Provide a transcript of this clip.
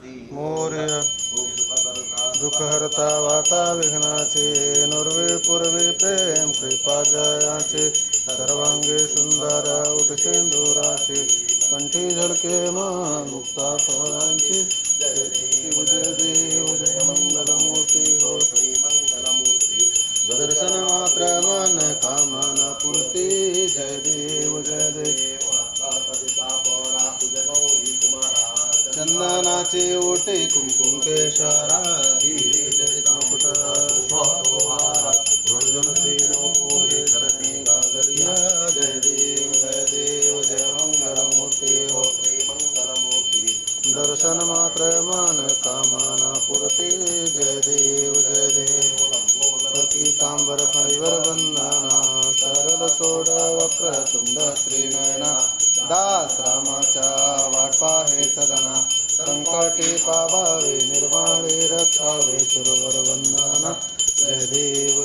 मोरया दुःखहर्ता वार्ता विघ्नाचे नुर्वे पूर्वे प्रेम कृपा जयाचे सर्वांगे सुंदर उठसेंदुराचे कंठी झळके मान मुक्ता फळांची जय देव जय मंगलमूर्ती हो श्री मंगलमूर्ती दर्शन मात्र मन कामना पूर्ती जय देव चंदनाचे ओटे कुंकुम केशरा हिरे जडित मुकुट जय देव जय मंगलमूर्ती हो श्री मंगलमूर्ती दर्शन मात्र मन कामना पूर्ती जय देव पीतांबर फणीवर वंदना सरल सोड वक्रतुंड त्रिनयना दास रामाच्या वाट पाहे सदना संकटे पावावे निर्वाळे रक्षावे सुरवर वंदना जय देव